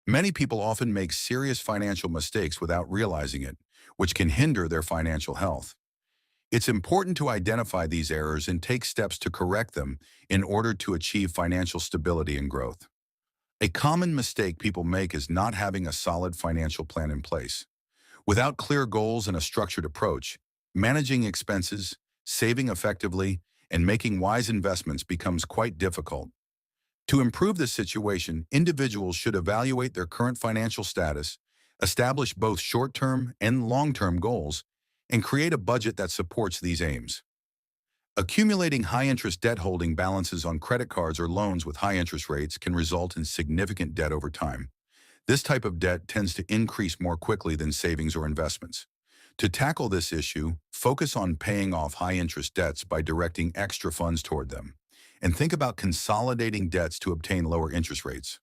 Many people often make serious financial mistakes without realizing it, which can hinder their financial health. It's important to identify these errors and take steps to correct them in order to achieve financial stability and growth. A common mistake people make is not having a solid financial plan in place. Without clear goals and a structured approach, managing expenses, saving effectively, and making wise investments becomes quite difficult. To improve this situation, individuals should evaluate their current financial status, establish both short-term and long-term goals, and create a budget that supports these aims. Accumulating high-interest debt holding balances on credit cards or loans with high interest rates can result in significant debt over time. This type of debt tends to increase more quickly than savings or investments. To tackle this issue, focus on paying off high-interest debts by directing extra funds toward them. And think about consolidating debts to obtain lower interest rates.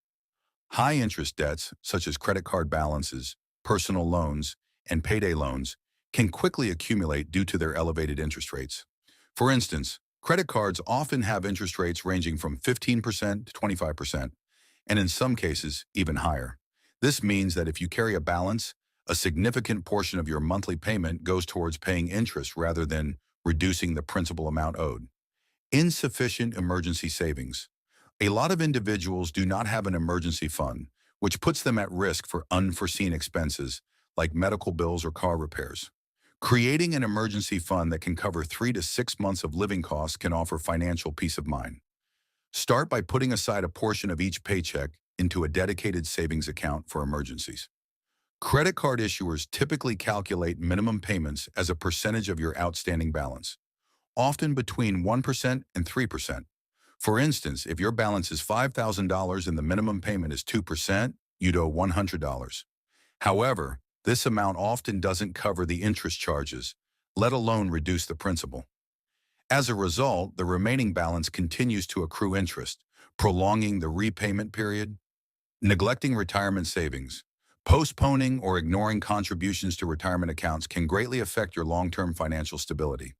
High-interest debts, such as credit card balances, personal loans, and payday loans, can quickly accumulate due to their elevated interest rates. For instance, credit cards often have interest rates ranging from 15% to 25%, and in some cases, even higher. This means that if you carry a balance, a significant portion of your monthly payment goes towards paying interest rather than reducing the principal amount owed. Insufficient emergency savings. A lot of individuals do not have an emergency fund, which puts them at risk for unforeseen expenses like medical bills or car repairs. Creating an emergency fund that can cover 3 to 6 months of living costs can offer financial peace of mind. Start by putting aside a portion of each paycheck into a dedicated savings account for emergencies. Credit card issuers typically calculate minimum payments as a percentage of your outstanding balance, often between 1% and 3%. For instance, if your balance is $5,000 and the minimum payment is 2%, you'd owe $100. However, this amount often doesn't cover the interest charges, let alone reduce the principal. As a result, the remaining balance continues to accrue interest, prolonging the repayment period. Neglecting retirement savings. Postponing or ignoring contributions to retirement accounts can greatly affect your long-term financial stability.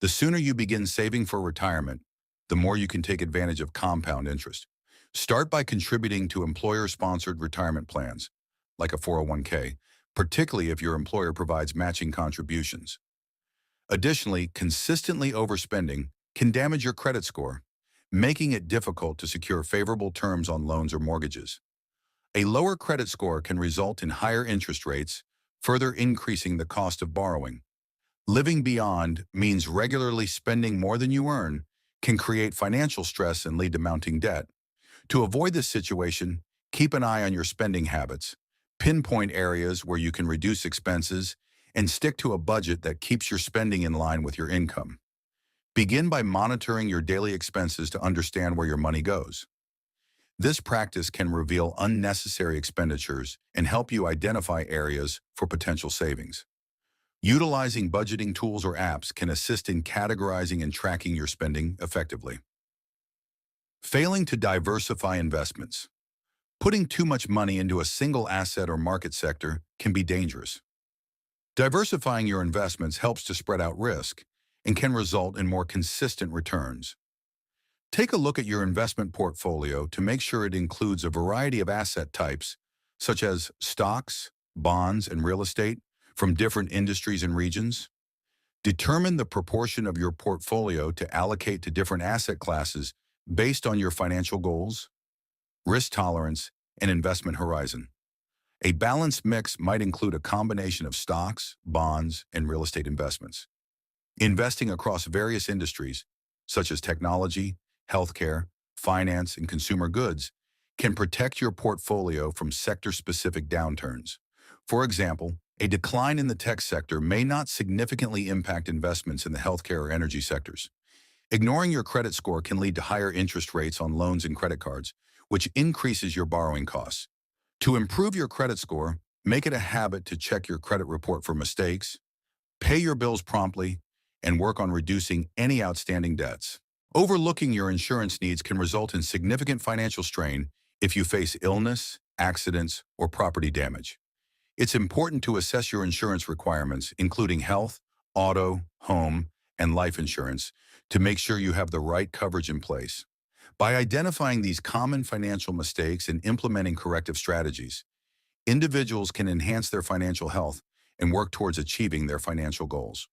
The sooner you begin saving for retirement, the more you can take advantage of compound interest. Start by contributing to employer-sponsored retirement plans, like a 401k, particularly if your employer provides matching contributions. Additionally, consistently overspending can damage your credit score, making it difficult to secure favorable terms on loans or mortgages. A lower credit score can result in higher interest rates, further increasing the cost of borrowing. Living beyond means regularly spending more than you earn can create financial stress and lead to mounting debt. To avoid this situation, keep an eye on your spending habits, pinpoint areas where you can reduce expenses, and stick to a budget that keeps your spending in line with your income. Begin by monitoring your daily expenses to understand where your money goes. This practice can reveal unnecessary expenditures and help you identify areas for potential savings. Utilizing budgeting tools or apps can assist in categorizing and tracking your spending effectively. Failing to diversify investments. Putting too much money into a single asset or market sector can be dangerous. Diversifying your investments helps to spread out risk and can result in more consistent returns. Take a look at your investment portfolio to make sure it includes a variety of asset types, such as stocks, bonds, and real estate from different industries and regions. Determine the proportion of your portfolio to allocate to different asset classes based on your financial goals, risk tolerance, and investment horizon. A balanced mix might include a combination of stocks, bonds, and real estate investments. Investing across various industries, such as technology, healthcare, finance, and consumer goods, can protect your portfolio from sector-specific downturns. For example, a decline in the tech sector may not significantly impact investments in the healthcare or energy sectors. Ignoring your credit score can lead to higher interest rates on loans and credit cards, which increases your borrowing costs. To improve your credit score, make it a habit to check your credit report for mistakes, pay your bills promptly, and work on reducing any outstanding debts. Overlooking your insurance needs can result in significant financial strain if you face illness, accidents, or property damage. It's important to assess your insurance requirements, including health, auto, home, and life insurance, to make sure you have the right coverage in place. By identifying these common financial mistakes and implementing corrective strategies, individuals can enhance their financial health and work towards achieving their financial goals.